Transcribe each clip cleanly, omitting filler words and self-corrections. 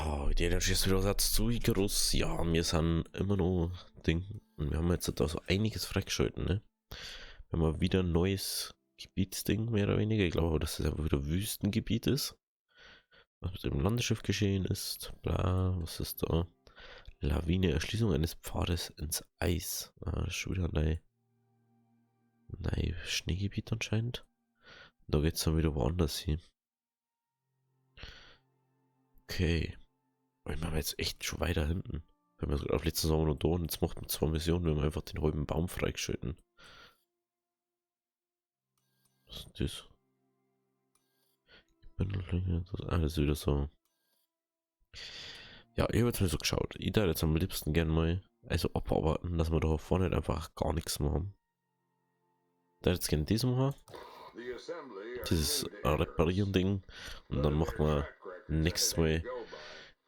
Oh, der schießt wieder Satz zu Icarus. Ja, wir sind immer noch Ding. Und wir haben jetzt da so einiges freigeschalten, ne? Wir haben wieder ein neues Gebietsding, mehr oder weniger. Ich glaube aber, dass das einfach wieder Wüstengebiet ist. Was mit dem Landesschiff geschehen ist. Bla, was ist da? Lawine, Erschließung eines Pfades ins Eis. Ah, schon wieder ein neues Schneegebiet anscheinend. Da geht's dann wieder woanders hin. Okay. Aber ich mache jetzt echt schon weiter hinten. Wenn wir auf letzten Sommer noch da und jetzt macht man 2 Missionen, wenn wir einfach den halben Baum freigeschalten. Was ist das? Das ist wieder so. Ja, ich habe jetzt mal so geschaut. Ich würde jetzt am liebsten gerne mal, also abarbeiten, dass wir da vorne halt einfach gar nichts mehr haben. Ich würde jetzt gerne das machen. Dieses Reparieren-Ding. Und dann machen wir nächstes Mal,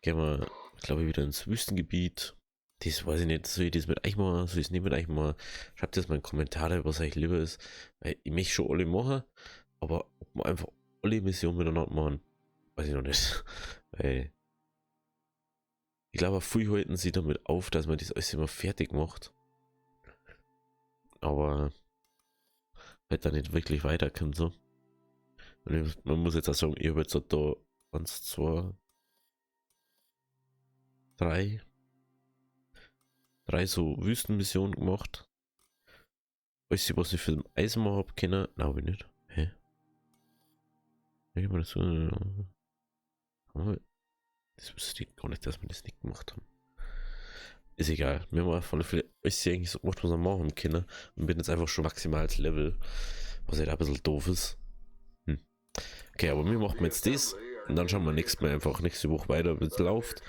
gehen wir, glaube ich, wieder ins Wüstengebiet. Das weiß ich nicht, soll ich das mit euch machen, soll ich es nicht mit euch machen? Schreibt das mal in die Kommentare, was euch lieber ist. Weil ich möchte schon alle machen, aber ob wir einfach alle Missionen miteinander machen, weiß ich noch nicht. Weil ich glaube, viele halten sich damit auf, dass man das alles immer fertig macht. Aber halt dann nicht wirklich weiterkommt so. Und man muss jetzt auch sagen, ich habe jetzt da 1, 2, 3 so Wüstenmissionen gemacht. Weißt du, was ich für den Eisenbahn habe können? Nein, habe ich nicht. Hä? Ich meine, das wüsste ich gar nicht, dass wir das nicht gemacht haben. Ist egal. Wir haben auf alle Fälle alles eigentlich so gemacht, was wir machen können. Und bin jetzt einfach schon maximal als Level. Was halt ein bisschen doof ist. Okay, aber wir machen jetzt das. Und dann schauen wir nächste Woche weiter, wie es läuft.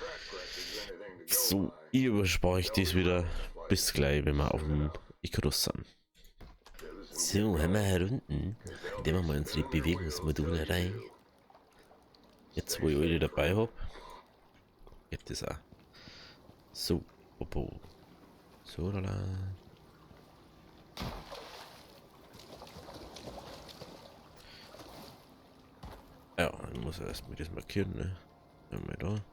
So, ich überspare euch das wieder. Bis gleich, wenn wir auf dem Icarus sind. So, haben wir hier unten. Nehmen wir mal unsere Bewegungsmodule rein. Jetzt, wo ich alle dabei habe, geht das auch. So, Popo. So, lala. Ja, ich muss erstmal das markieren, ne? Haben wir da. Und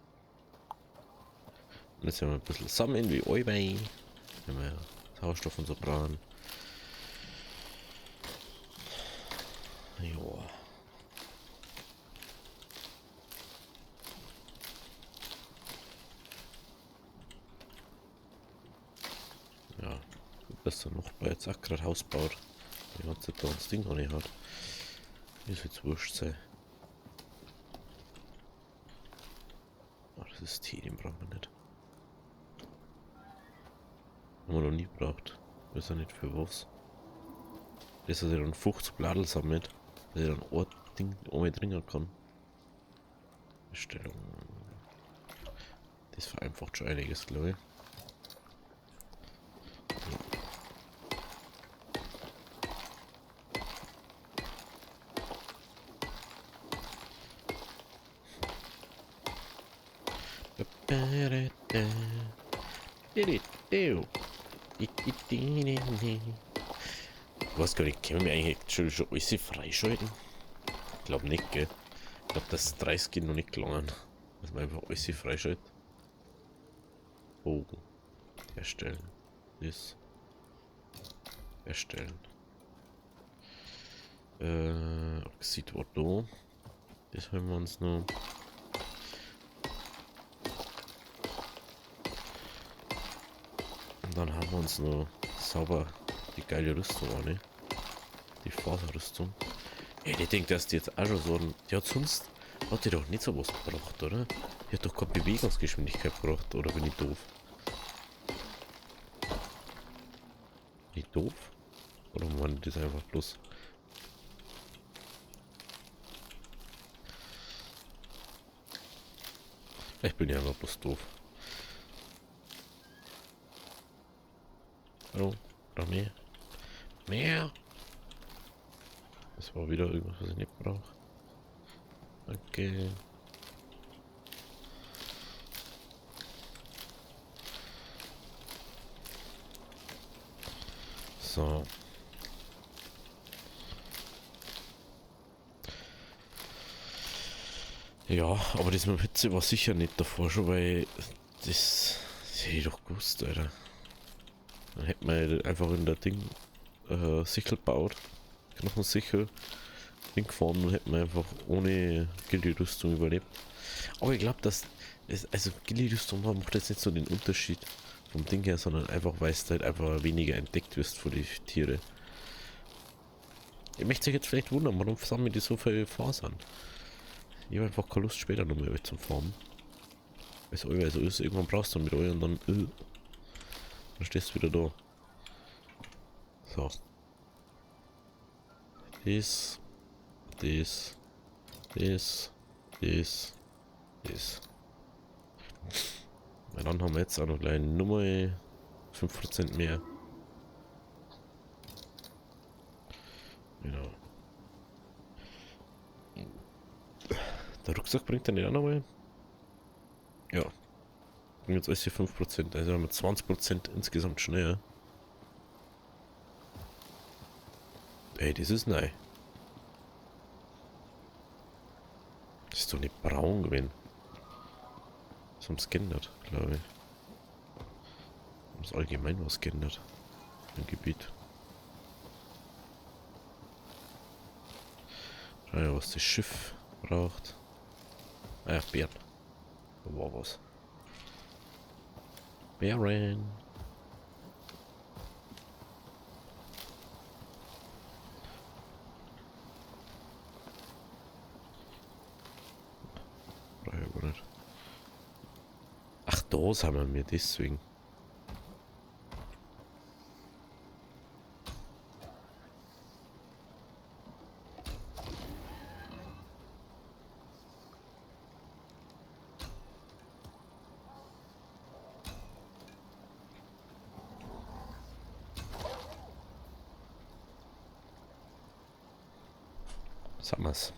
jetzt haben wir ein bisschen sammeln wie Eiweiß. Haben wir Sauerstoff und so brauchen. Joa. Ja, dass er noch bei jetzt auch gerade Haus baut. Die ganze Zeit da das Ding auch nicht hat. Ist jetzt wurscht sein. Oh, das ist Tee, den brauchen wir nicht. Haben wir noch nie gebraucht. Weiß ja nicht für was. Das ist ja dann 50 Bladel sammelt, dass ich dann ein Ding ohne trinken kann. Bestellung. Das vereinfacht schon einiges, glaube ich. Ich weiß gar nicht, können wir eigentlich schon alles freischalten? Ich glaube nicht, gell? Ich glaube, das 30 geht noch nicht gelangen. Dass man einfach alles freischaltet. Bogen. Erstellen. Das. Erstellen. Oxid war da. Das haben wir uns noch. Und dann haben wir uns noch sauber die geile Rüstung an, ne? Die Faserrüstung. Ey, ich denke, dass die jetzt auch schon so ein. Die hat sonst. Hat die doch nicht so was gebracht, oder? Die hat doch keine Bewegungsgeschwindigkeit gebracht, oder bin ich doof? Bin ich doof? Oder waren das einfach bloß? Ich bin ja einfach bloß doof. Hallo? Noch mehr? Mehr? Das war wieder irgendwas, was ich nicht brauche. Okay. So. Ja, aber das mit dem Hitze war sicher nicht davor schon, weil das hätte ich doch gewusst, Alter. Dann hätte man ja einfach in der Ding Sichel gebaut, Knochensichel, Ding geformt und hätte man einfach ohne Gildi-Rüstung überlebt. Aber ich glaube, dass also Gildi-Rüstung macht jetzt nicht so den Unterschied vom Ding her, sondern einfach, weil es halt einfach weniger entdeckt wirst von den Tiere. Ihr möchtet euch jetzt vielleicht wundern, warum sammeln die so viel Fasern? Ich habe einfach keine Lust später nochmal welche zum Farmen. Weil so ist, irgendwann brauchst du mit euch und dann stehst du wieder da. So. Das, das, das. Und dann haben wir jetzt auch noch gleich Nummer 5% mehr. Genau. Der Rucksack bringt dann nicht auch nochmal. Ja. Bringt jetzt alles hier 5%. Also haben wir 20% insgesamt schneller. Ey, das ist neu. Das ist doch nicht braun gewesen. Das haben sie geändert, glaube ich. Haben sie allgemein was geändert. Im Gebiet. Schau ja, was das Schiff braucht. Ah ja, Bären. Da war was. Bären. Brauche ich aber nicht. Ach, da sind wir deswegen. Sagen wir's.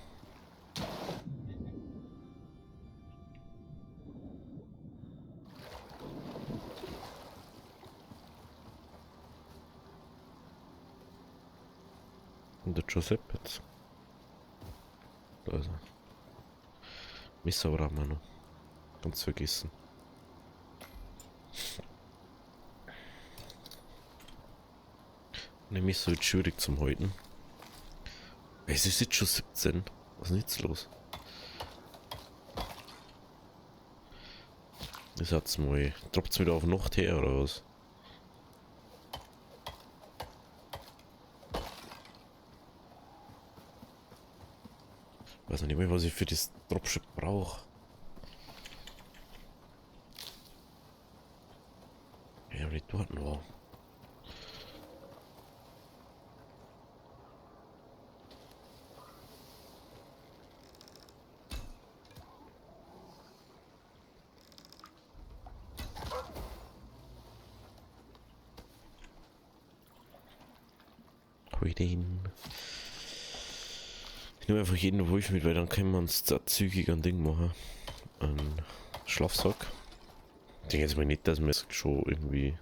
Und der Giuseppe jetzt. Da ist er. Messer brauchen wir noch. Ganz vergessen. Ne, Messer wird schwierig zum Halten. Es ist jetzt schon 17. Was ist jetzt los? Das hat's mal. Droppt's wieder auf Nacht her oder was? Weiß nicht mehr, was ich für das Dropship brauche. Ja, aber nicht dort war. Hol den. Ich nehme einfach jeden Wolf mit, weil dann können wir uns da zügig ein Ding machen. Ein Schlafsack. Ich denke jetzt mal nicht, dass wir es schon irgendwie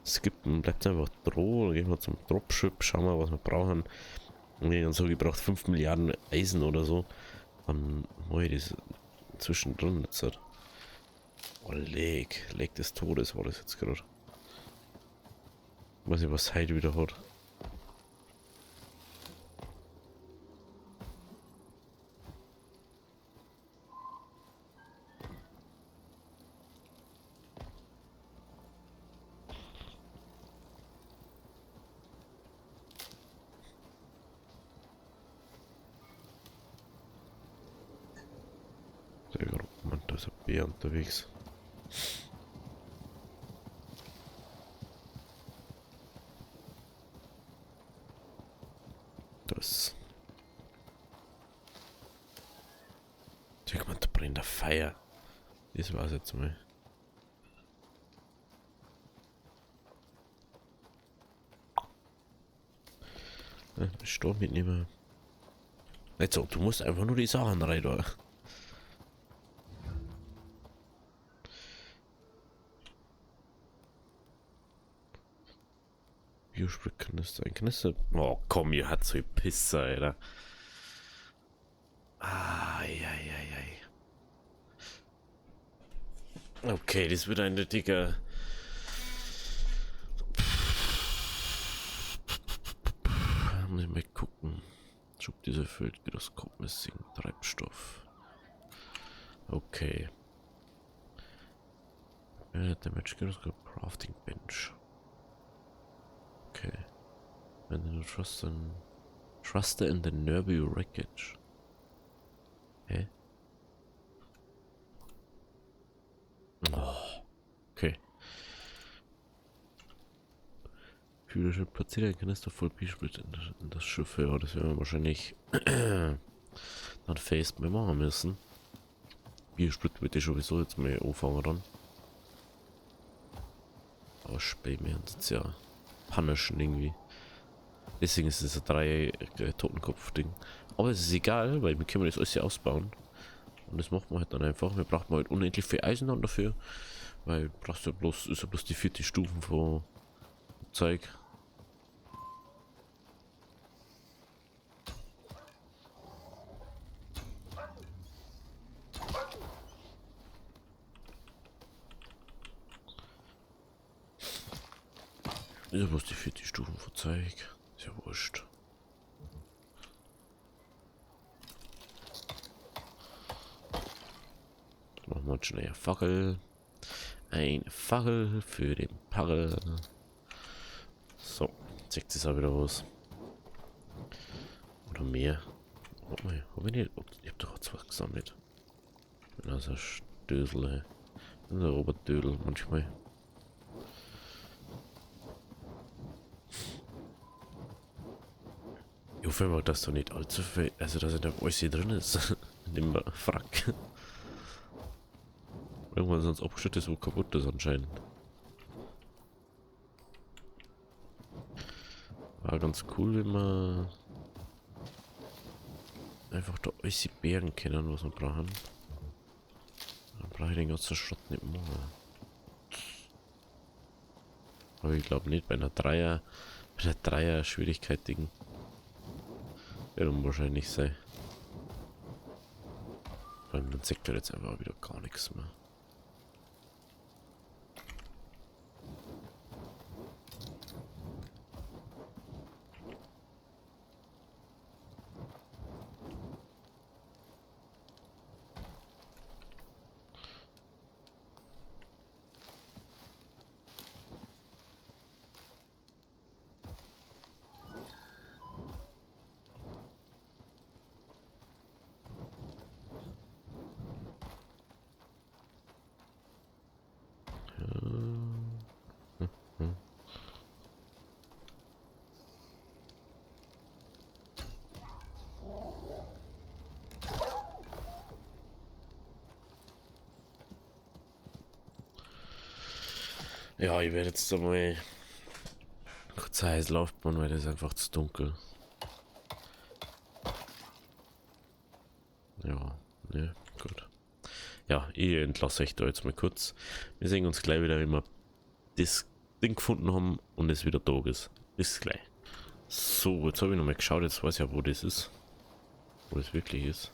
skippen. Bleibt einfach droh. Dann gehen wir zum Dropship, schauen wir, was wir brauchen. Und wenn ich dann sage, ich brauche 5 Milliarden Eisen oder so, dann mache ich das zwischendrin jetzt halt. Oh, Leg des Todes war das jetzt gerade. Weiß nicht, was Heide wieder hat. Der Mann, da ist ein Bär unterwegs. Das. Da brennt der Feuer. Das war's jetzt mal. Ja, Sturm mitnehmen. Nicht so, du musst einfach nur die Sachen rein, oder? Biospritkanister, ein Kanister. Oh komm, ihr hat so Pisser, Alter. Ai. Okay, das wird eine dicke. Muss ich mal gucken. Schub diese Feld Gyroskop Missing Treibstoff. Okay. Damage Gyroskop Crafting Bench. Okay. Wenn du Trust in the Nervy Wreckage. Hä? Oh, okay. Physische platziert ein Kanister voll Bisprit in das Schiff. Ja, das werden wir wahrscheinlich dann fest mehr machen müssen. Biersprit wird ja sowieso jetzt mehr anfangen dann. Aber später werden sie jetzt ja punishen irgendwie. Deswegen ist es ein 3 Totenkopf-Ding. Aber es ist egal, weil wir können das alles ja ausbauen. Und das macht man halt dann einfach. Wir brauchen halt unendlich viel Eisen dann dafür. Weil brauchst du ja bloß, ist ja bloß die 4. Stufen von Zeug. Ist ja bloß die 4. Stufen von Zeug. Ist ja wurscht. Dann machen wir jetzt schnell eine Fackel. Eine Fackel für den Parel. So, zeigt es auch wieder aus. Oder mehr. Warte mal, ich hab doch auch 2 gesammelt. Bin also ein Stösel. Ein Robotdödel manchmal. Ich hoffe mal, dass da nicht allzu viel, also dass da alles hier drin ist. In dem Frack. Irgendwann sonst abgeschüttet so kaputt ist anscheinend. War ganz cool, wenn man einfach da alles Bären kennen, was wir brauchen. Dann brauche ich den ganzen Schrott nicht machen. Aber ich glaube nicht bei einer Dreier Schwierigkeit Ding. Wird unwahrscheinlich sein. Weil man sagt ja jetzt einfach wieder gar nichts mehr. Ja, ich werde jetzt einmal kurz heiß Laufbahn, weil das ist einfach zu dunkel. Ja, ne, gut. Ja, ich entlasse euch da jetzt mal kurz. Wir sehen uns gleich wieder, wenn wir das Ding gefunden haben und es wieder da ist. Bis gleich. So, jetzt habe ich nochmal geschaut, jetzt weiß ich ja, wo das ist. Wo das wirklich ist.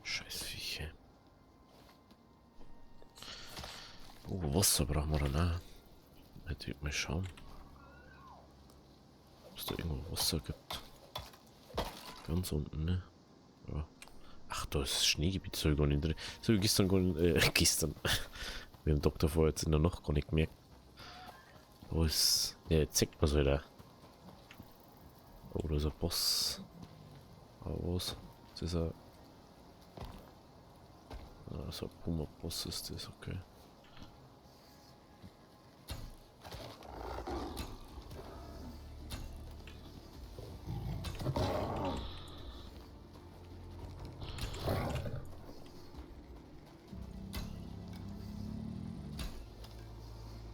Scheiß Viecher. Oh, Wasser brauchen wir dann auch. Hätte ich mal schauen. Ob es da irgendwo Wasser gibt. Ganz unten, ne? Ja. Ach, da ist das Schneegebiet soll gar nicht drin. So, gestern gar nicht, gestern. Wir haben Doktor vorher jetzt in der Nacht gar nicht gemerkt. Wo ist. Ja, jetzt zeigt man es wieder. Oh, da ist ein Boss. Aber was? Das ist ein. Ah, so ein Puma-Boss ist das, okay.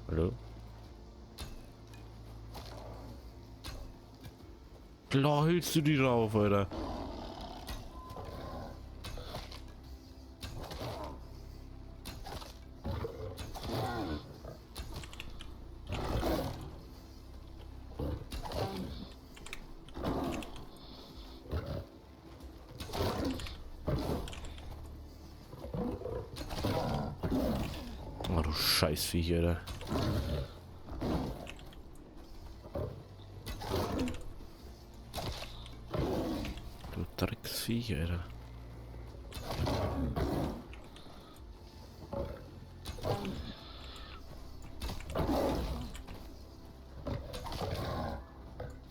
Hallo? Klar hältst du die drauf, Alter. Scheißviecher, Alter. Du Drecksviecher, Alter.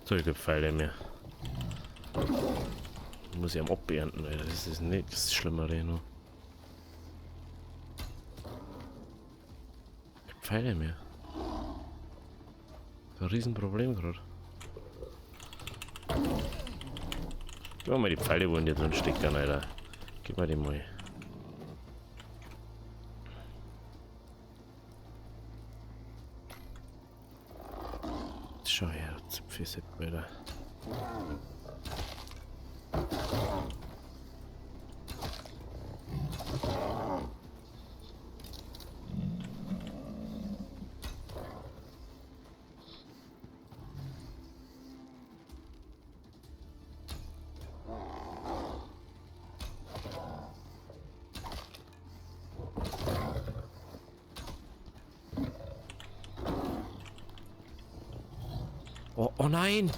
So, ich habe Pfeile mehr. Muss ich am abernten, Alter. Das ist nicht das Schlimmere noch. Ich hab Pfeile mehr. Das ist ein Riesenproblem gerade. Gib mir mal die Pfeile, wo in dir drin steckt, dann, Alter. Gib mal die mal. Schau her, Zipfel, Alter. Oh, oh nein!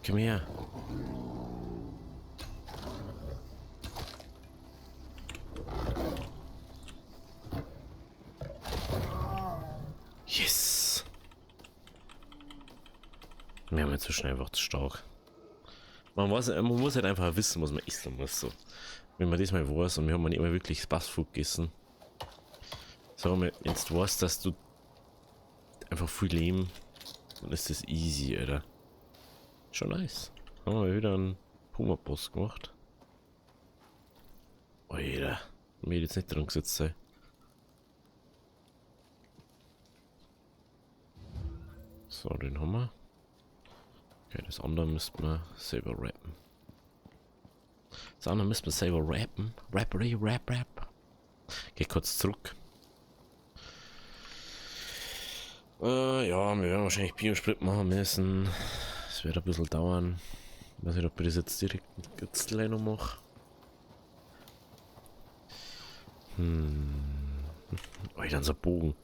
Komm her. Yes! Wir haben jetzt so schnell einfach zu stark. Man muss halt einfach wissen, was man essen muss. So. Wenn man das mal weiß und wir haben nicht immer wirklich Spaßfood gegessen. Sag mal, wenn du weißt, dass du einfach viel Leben, dann ist das easy, Alter. Schon nice. Haben wir wieder einen Puma-Boss gemacht. Oh, jeder. Mir jetzt nicht dran gesetzt sein. So, den haben wir. Okay, das andere müssten wir selber rappen. Das andere müssten wir selber rappen. Rappery, rap. Geh kurz zurück. Ja, wir werden wahrscheinlich Biosprit machen müssen. Das wird ein bisschen dauern. Ich weiß nicht, ob ich das jetzt direkt jetzt gleich noch mache. Oh, dann so ein Bogen.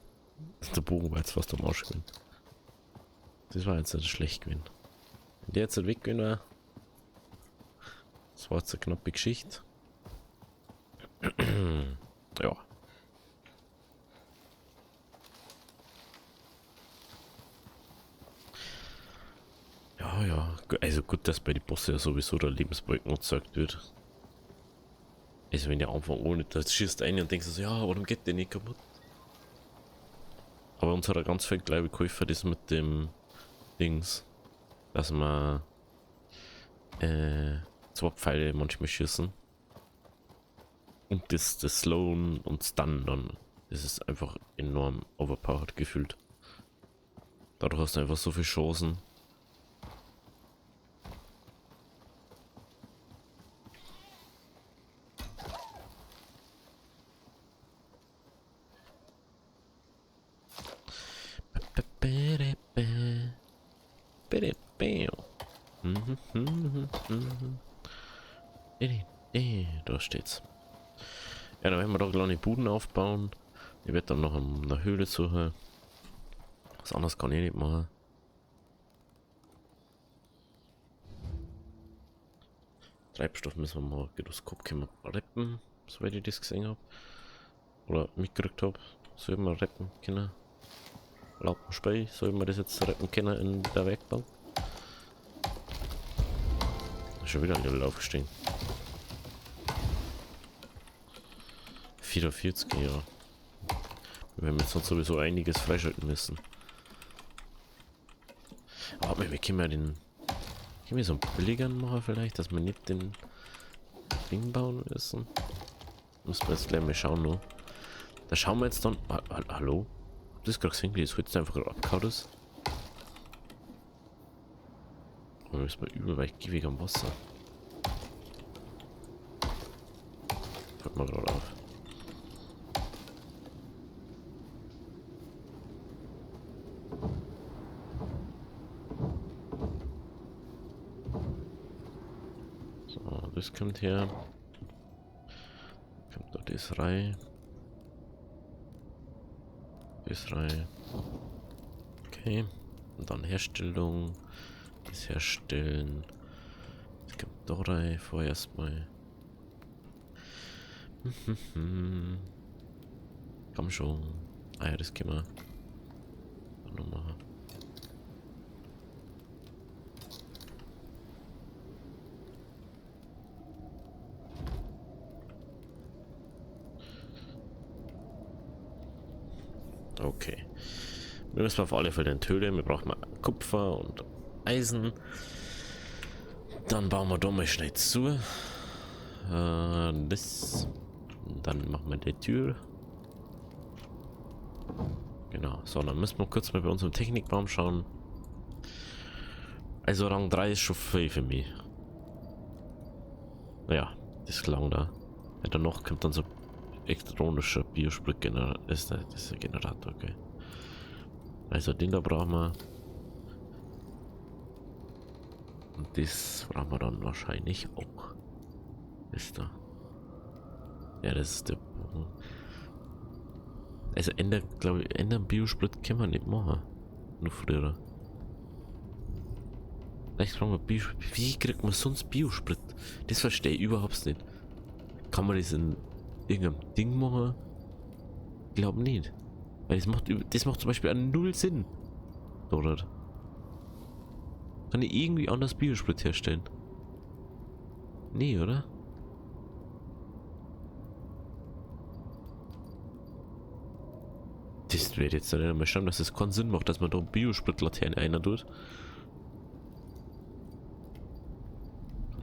Der Bogen war jetzt fast am Arsch gewesen. Das war jetzt nicht schlecht gewesen. Wenn der jetzt nicht weg gewesen war, das war jetzt eine knappe Geschichte. Ja. Ja. Also gut, dass bei den Bosse ja sowieso der Lebensbalken angezeigt wird. Also wenn der Anfang ohne, da schießt ein und denkst so, ja, warum geht der nicht kaputt? Aber uns hat er ganz viel, glaube ich, geholfen, das mit dem Dings, dass man 2 Pfeile manchmal schießen. Und das Slowen und Stun dann. Das ist einfach enorm overpowered gefühlt. Dadurch hast du einfach so viele Chancen. Da steht's. Ja, dann werden wir da kleine Buden aufbauen. Ich werde dann noch eine Höhle suchen. Was anderes kann ich nicht machen. Treibstoff müssen wir mal Gyroskop können wir reppen, soweit ich das gesehen habe. Oder mitgekriegt habe. Sollen wir reppen können. Laupenspei, sollen wir das jetzt retten können in der Werkbank? Schon wieder ein Level aufgestiegen. 44, ja. Wir werden jetzt sonst sowieso einiges freischalten müssen. Aber wir können ja den... Können wir so einen billigeren machen vielleicht, dass wir nicht den Ding bauen müssen? Müssen wir jetzt gleich mal schauen noch. Da schauen wir jetzt dann... Hallo? Das ist gerade gesehen, wie das heute einfach gerade abgehauen ist. Aber müssen wir übel weit ewig am Wasser. Fällt mal gerade auf. So, das kommt her. Gießerei. Gießerei. Okay. Und dann Herstellung. Das Herstellen. Es gibt doch rein. Vorher erstmal. Komm schon. Ah ja, das können wir dann noch machen. Okay. Wir müssen auf alle Fälle enthüllen. Wir brauchen mal Kupfer und Eisen. Dann bauen wir da mal schnell zu. Das. Dann machen wir die Tür. Genau. So, dann müssen wir kurz mal bei unserem Technikbaum schauen. Also Rang 3 ist schon viel für mich. Ja, das klang da. Ja, danach kommt dann so elektronischer Biosprit-Generator. Das ist der Generator, okay. Also den da brauchen wir. Und das brauchen wir dann wahrscheinlich auch. Ist da. Ja, das ist der. Also ändern, glaube ich, ändern Biosprit kann man nicht machen. Nur früher. Vielleicht brauchen wir Biosprit. Wie kriegt man sonst Biosprit? Das verstehe ich überhaupt nicht. Kann man das in irgendeinem Ding machen? Ich glaube nicht. Weil das macht zum Beispiel einen null Sinn. Oder? Kann ich irgendwie anders Biosprit herstellen? Nee, oder? Das wird jetzt dann einmal schauen, dass es keinen Sinn macht, dass man da Biosprit-Laterne einer tut.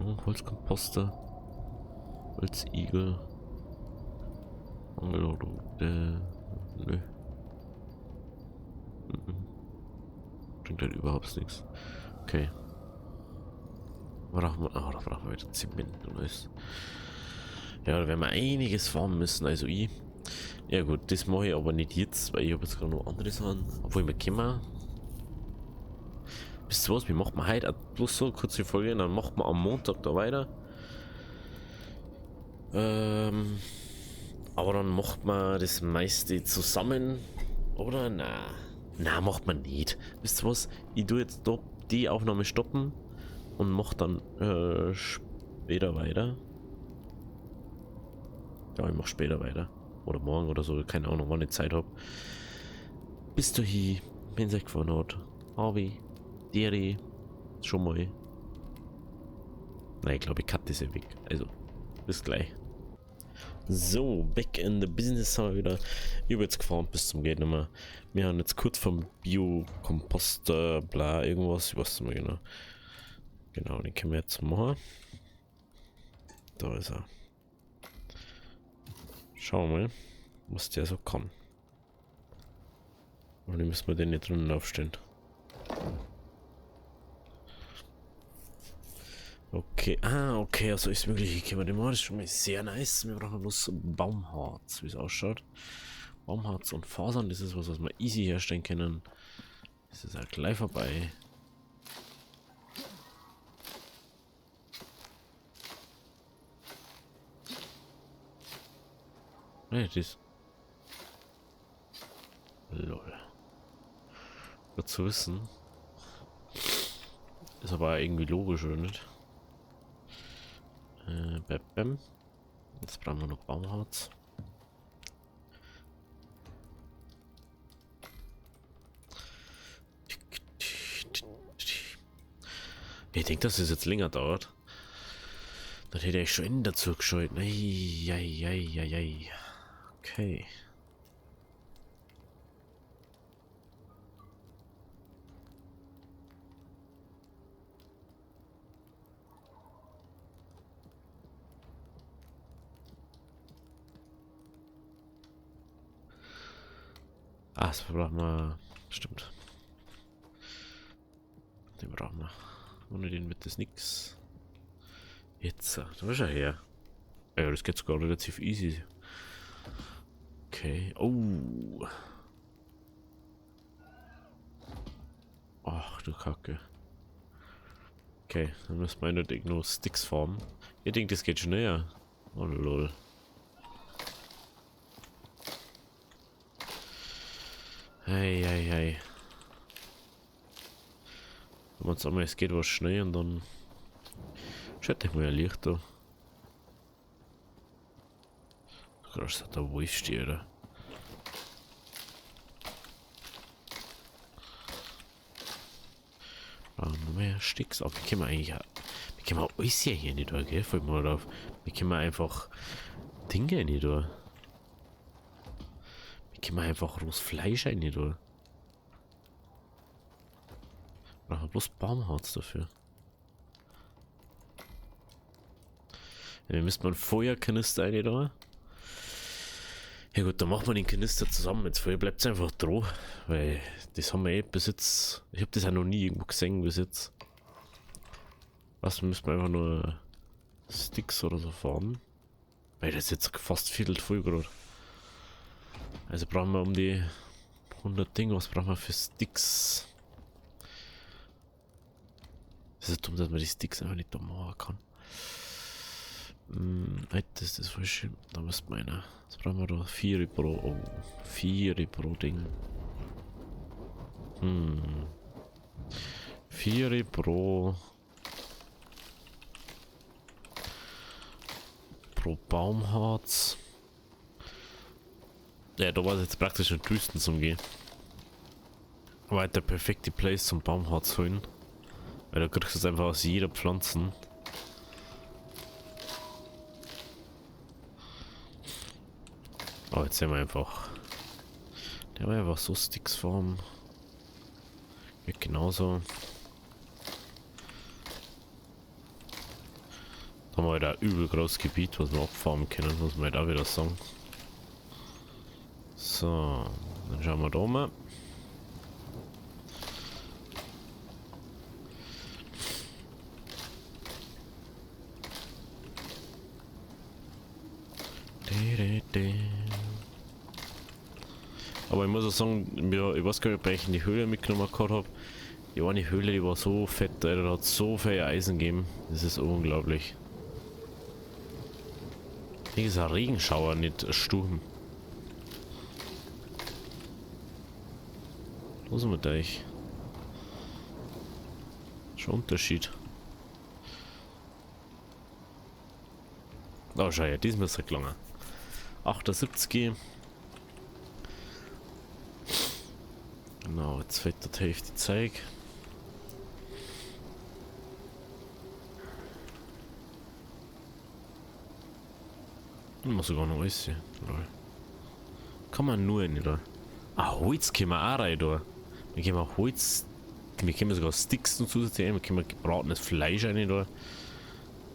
Oh, Holzkomposter. Holzigel. Angelrute. Nö. Bringt halt überhaupt nichts. Okay. Da brauchen wir wieder Zement und alles. Ja, da werden wir einiges farmen müssen, also ich. Ja gut, das mache ich aber nicht jetzt, weil ich habe jetzt gerade noch andere Sachen. Obwohl wir können. Wisst ihr was, wir machen heute bloß so kurze Folge, dann machen wir am Montag da weiter. Aber dann macht man das meiste zusammen. Oder? Na, macht man nicht. Wisst ihr was? Ich tue jetzt da die Aufnahme stoppen und mach dann später weiter. Ja, ich mach später weiter. Oder morgen oder so, keine Ahnung, wann ich Zeit habe. Bis dahin, wenn es euch gefallen hat, Harvey, Deri, schon mal. Nein, ich glaube, ich cut das ja weg. Also, bis gleich. So, back in the business haben wir wieder übelst gefahren bis zum Geht nicht mehr. Wir haben jetzt kurz vom Biokomposter, bla, irgendwas, ich weiß nicht mehr genau. Genau, den können wir jetzt machen. Da ist er. Schauen wir mal, was der so kann. Und dann müssen wir den nicht drinnen aufstellen. Okay, okay, also ist möglich, können wir den machen, das ist schon mal sehr nice. Wir brauchen bloß Baumharz, wie es ausschaut. Baumharz und Fasern, das ist was wir easy herstellen können. Das ist halt gleich vorbei. Ne, das. Lol. Gut zu wissen. Ist aber irgendwie logisch, oder nicht? Bam. Jetzt brauchen wir noch Baumharz. Ich denke, dass es jetzt länger dauert. Dann hätte ich schon dazu geschaut. Eieieiei. Okay. Ah, das brauchen wir. Stimmt. Den brauchen wir. Ohne den wird das nix. Jetzt, da ist er her. Ja, das geht sogar relativ easy. Okay. Oh. Ach du Kacke. Okay, dann müssen wir nicht nur Sticks formen. Ich denke, das geht schneller. Oh lol. Hey, hey, hey. Wenn man einmal, es geht was schnell und dann schaut ich mal ein Licht da. Krass, hat der Wolf steht, oder? Mehr Sticks auf. Wie können wir eigentlich. Wie können wir alles hier nicht da, gell? Fällt mir drauf. Wie können wir einfach Dinge nicht da? Wie können wir einfach rohes Fleisch nicht da? Brauchen wir bloß Baumharz dafür. Ja, wir müssen mal einen Feuerkanister rein da. Ja gut, dann machen wir den Kanister zusammen. Jetzt Feuer bleibt es einfach dran. Weil das haben wir eh bis jetzt. Ich habe das auch noch nie irgendwo gesehen bis jetzt. Was müssen wir einfach nur Sticks oder so fahren. Weil das ist jetzt fast viertel voll gerade. Also brauchen wir um die 100 Dinge. Was brauchen wir für Sticks? Das ist dumm, dass man die Sticks einfach nicht da machen kann. Das ist das voll schön. Da müsste man einer. Jetzt brauchen wir da 4 pro. Oh, 4 pro Ding. 4 pro. Pro Baumharz. Ja, da war es jetzt praktisch in Wüsten zum Gehen. Aber halt der perfekte Place zum Baumharz holen. Weil da kriegst du es einfach aus jeder Pflanze. Oh, jetzt sehen wir einfach. Der war einfach so Sticksform. Geht genauso. Da haben wir da übel großes Gebiet, was wir abfarmen können, muss man da wieder sagen. So, dann schauen wir da mal. Aber ich muss auch sagen, ich weiß gar nicht, ob ich in die Höhle mitgenommen gehabt habe. Die eine Höhle, die war so fett, Alter, da hat so viel Eisen gegeben. Das ist unglaublich. Hier ist ein Regenschauer, nicht ein Sturm. Was ist mit euch? Schon Unterschied. Oh, schau ja, diesmal ist es gelangen. 78. Genau, jetzt fällt die Hälfte Zeug. Ich muss sogar noch alles sehen. Kann man nur nicht da. Ah, Holz können wir auch rein da. Wir können auch Holz. Wir können sogar Sticks noch zusätzlich rein. Wir können gebratenes Fleisch rein da.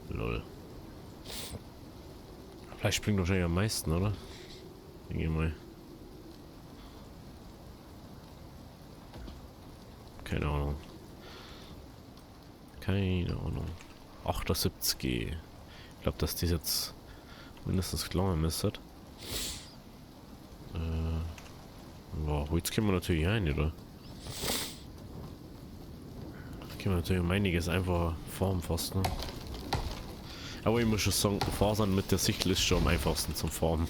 Lol. Fleisch bringt wahrscheinlich am meisten, oder? Denke ich mal. Keine Ahnung. Keine Ahnung. 78. Ich glaube, dass das jetzt mindestens gelangen müsste. Wow, Holz können wir natürlich rein, oder? Können wir natürlich um einiges einfach formen fast, ne? Aber ich muss schon sagen, Fasern mit der Sichel ist schon am einfachsten zum Formen.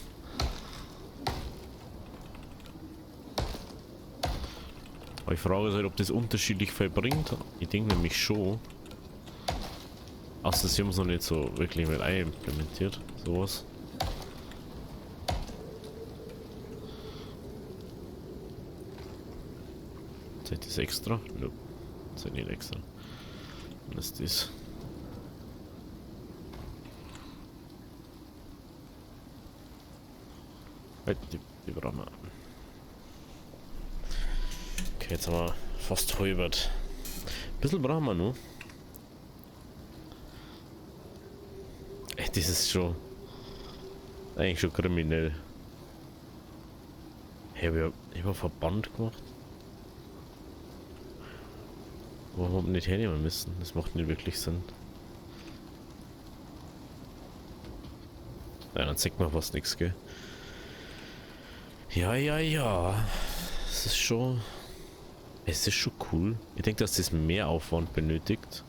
Aber ich frage halt, ob das unterschiedlich viel bringt. Ich denke nämlich schon. Außer sie haben es noch nicht so wirklich mit implementiert. Sowas. Seid das extra? Nope. Seid nicht extra. Was ist das? Halt, die brauchen wir. Okay, jetzt haben wir fast halbert. Ein bisschen brauchen wir nur. Ey, das ist schon. Eigentlich schon kriminell. Hey, ich hab Verband gemacht. Warum haben wir nicht hernehmen müssen? Das macht nicht wirklich Sinn. Ja, dann zeigt man fast nichts, gell? Ja, ja, ja. Es ist schon. Es ist schon cool. Ich denke, dass das mehr Aufwand benötigt.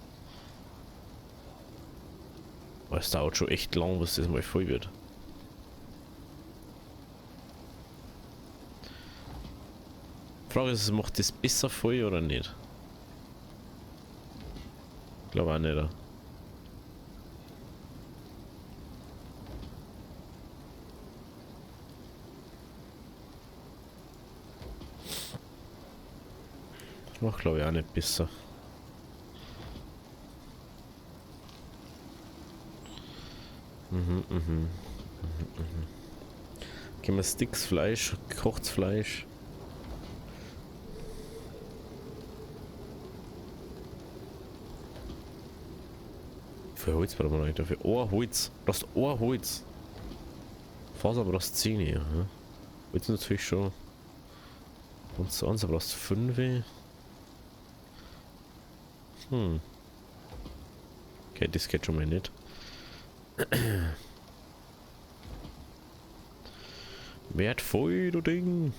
Aber es dauert schon echt lang, bis das mal voll wird. Frage ist, macht das besser voll oder nicht? Ich glaube auch nicht. Oder? Das macht glaube ich auch nicht besser. Gehen wir Sticks Fleisch, gekochtes Fleisch. Für Holz brauchen wir nicht dafür. Oh, Holz. Du hast Holz. Faser brauchst 10 hier. Ja? Holz natürlich schon. Und sonst brauchst du 5. Okay, das geht schon mal nicht. Wertvoll, du Ding.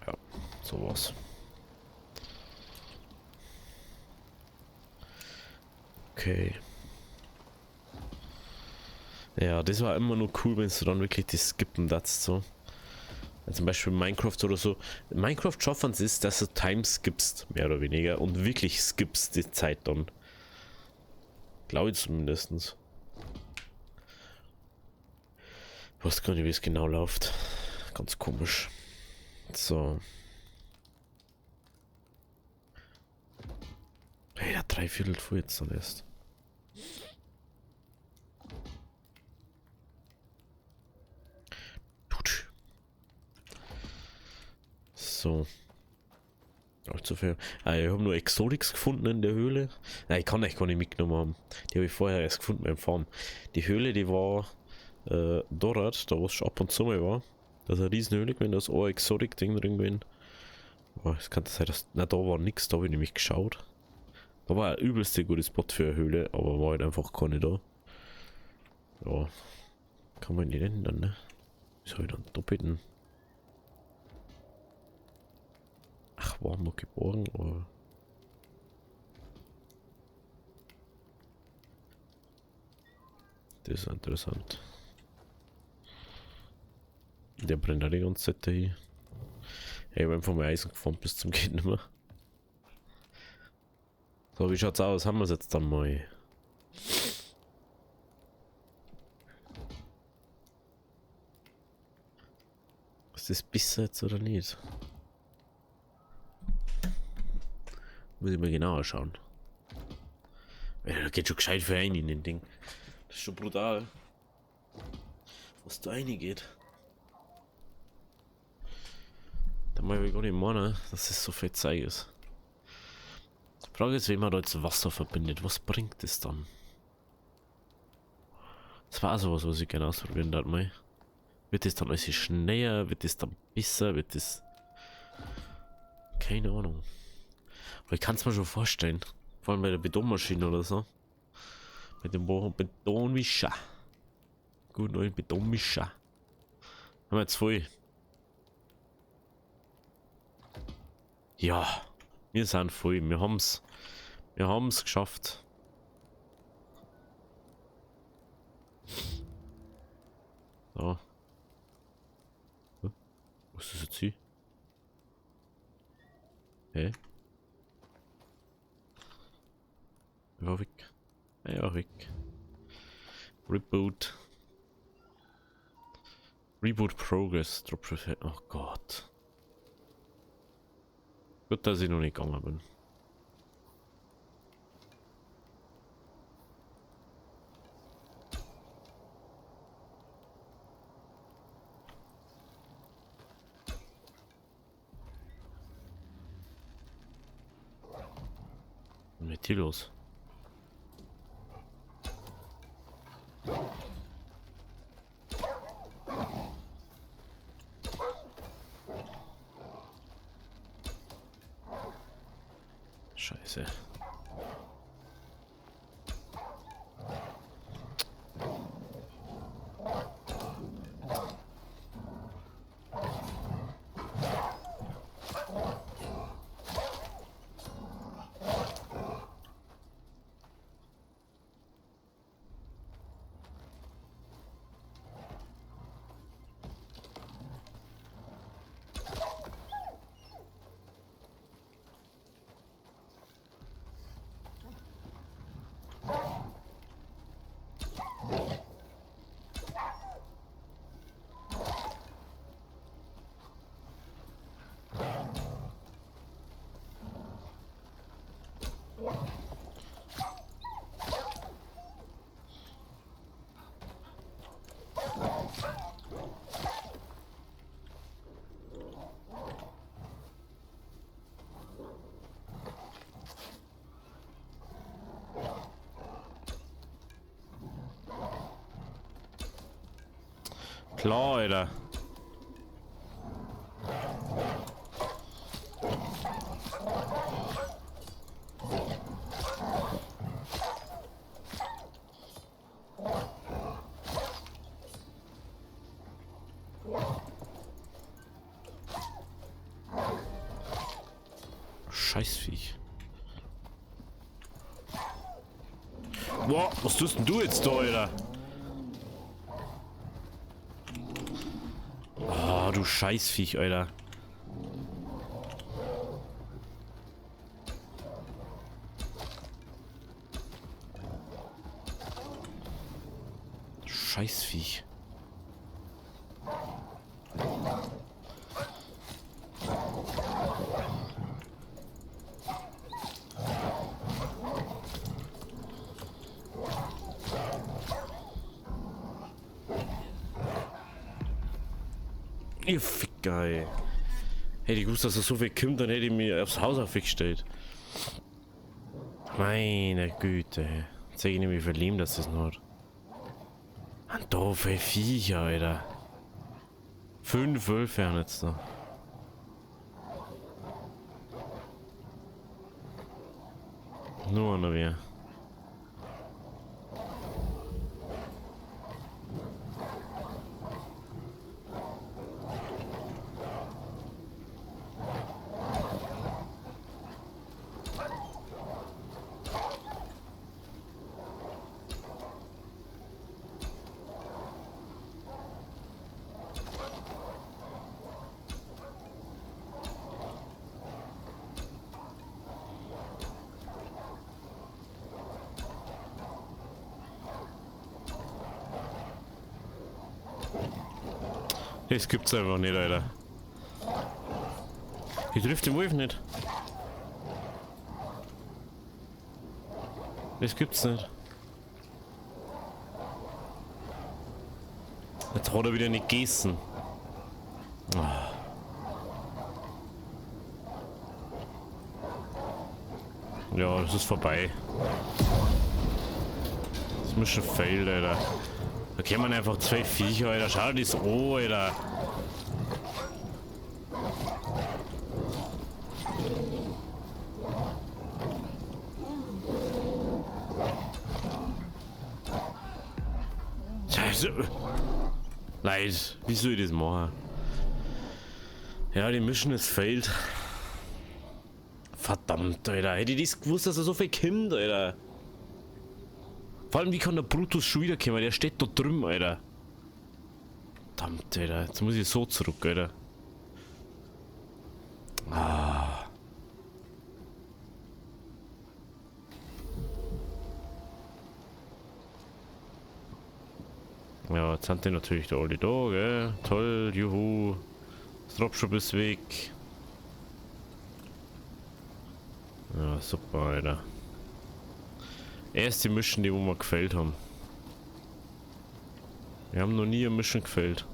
Ja, sowas. Okay. Ja, das war immer nur cool, wenn du dann wirklich die skippen das so. Zum Beispiel Minecraft oder so. Minecraft schaffen es ist, dass du Time skippst, mehr oder weniger, und wirklich skippst die Zeit dann. Glaube ich zumindest. Ich weiß gar nicht, wie es genau läuft. Ganz komisch. So. Hey, der 3/4 voll jetzt dann erst. So. Allzu viel. Ich habe nur Exotics gefunden in der Höhle. Nein, ich kann echt gar nicht mitgenommen haben. Die habe ich vorher erst gefunden beim Farm. Die Höhle, die war dort, da wo es schon ab und zu mal war. Das ist eine Riesenhöhle gewesen, da ist ein Exotic-Ding drin gewesen. Oh, es kann sein, dass. Na, da war nichts, da habe ich nämlich geschaut. Da war ein übelst guter Spot für eine Höhle, aber war halt einfach keine da. Ja. Kann man nicht ändern, ne? Ist halt einen doppelten. Ach, waren wir geboren, oder? Das ist interessant. Der brennt auch die ganze Zeit dahin. Ich habe einfach mal Eisen gefahren bis zum Geht nicht mehr. So, wie schaut's aus? Haben wir es jetzt dann mal? Ist das besser jetzt oder nicht? Muss ich mal genauer schauen. Ja, da geht schon gescheit für einen in den Ding. Das ist schon brutal. Was da reingeht. Da mal ich gar nicht meinen, dass es so viel Zeug ist. Die Frage ist, wie man da jetzt Wasser verbindet. Was bringt das dann? Das war sowas, was ich gerne ausprobieren darf mal. Wird das dann alles schneller? Wird das dann besser? Wird das. Keine Ahnung. Aber ich kann es mir schon vorstellen. Vor allem bei der Betonmaschine oder so. Mit dem Betonmischer. Gut, neuen Betonmischer. Haben wir jetzt voll. Ja, wir sind voll. Wir haben's. Wir haben's geschafft. So. Was ist das jetzt hier? Hä? Er war weg. Er war weg. Reboot. Reboot Progress. Oh Gott. Gut, dass ich noch nicht gegangen bin. Was ist mit hier los? Scheiße. Klar, Alter. Scheißviech. Boah, was tust denn du jetzt da, Alter? Oh, du Scheißviech, Alter. Scheißviech. Ihr Ficker, ey. Hätte ich gewusst, dass es so viel kommt, dann hätte ich mir aufs Haus aufgestellt. Meine Güte. Zeig ich nicht, wie viel Leben das noch hat. Ein doofe Viecher, Alter. 5 Wölfe haben jetzt noch. Nur noch wer. Das gibt's einfach nicht, Alter. Ich trifft den Wolf nicht. Das gibt's nicht. Jetzt hat er wieder nicht gegessen. Oh. Ja, das ist vorbei. Das muss schon fail, Alter. Da kennt man einfach 2 Viecher, Alter. Schau dir das an, Alter. Scheiße. Leid, wie soll ich das machen? Ja, die Mission ist failed. Verdammt, Alter. Hätte ich das gewusst, dass er so viel kommt, Alter. Vor allem, wie kann der Brutus schon wieder kommen? Der steht da drüben, Alter. Verdammt, Alter. Jetzt muss ich so zurück, Alter. Ah. Ja, jetzt sind die natürlich da alle da, gell? Toll, juhu. Das Dropshop ist weg. Ja, super, Alter. Erst die Mission, die wo wir gefällt haben. Wir haben noch nie eine Mission gefällt.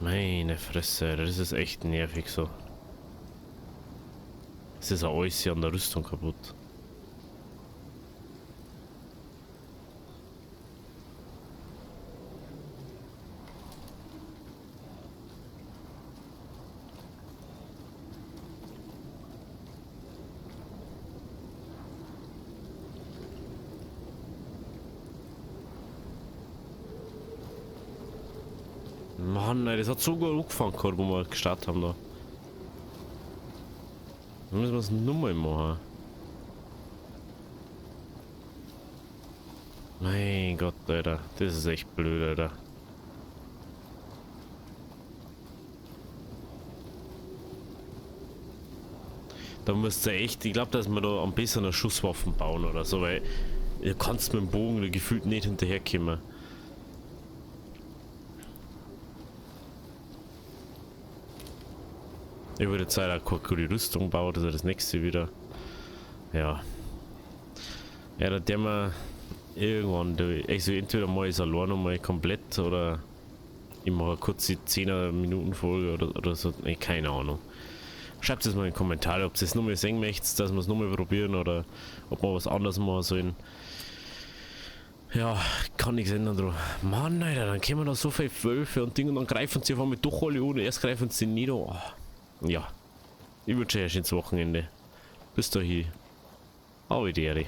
Meine Fresse, das ist echt nervig so. Es ist auch alles hier an der Rüstung kaputt. Mann, ey, das hat so gut angefangen, wo wir gestartet haben da. Dann müssen wir es nochmal machen. Mein Gott, Alter. Das ist echt blöd, Alter. Da müsst ihr echt, ich glaube, dass wir da am besten eine Schusswaffen bauen oder so, weil ihr kannst mit dem Bogen gefühlt nicht hinterherkommen. Ich würde Zeit auch die Rüstung bauen, das ist das nächste wieder. Ja. Ja, da der mal irgendwann, also entweder mal ist allein nochmal komplett oder ich mache kurz die 10er Minuten Folge oder so, nee, keine Ahnung. Schreibt es mal in die Kommentare, ob ihr es nochmal sehen möchtet, dass wir es nochmal probieren oder ob wir was anderes machen sollen. Ja, kann nichts ändern dran. Mann, Alter, dann kommen da so viele Wölfe und Dinge und dann greifen sie einfach mit doch alle ohne. Erst greifen sie nieder. Oh. Ja, ich wünsche euch ein schönes Wochenende. Bis dahin. Auf Wiedersehen.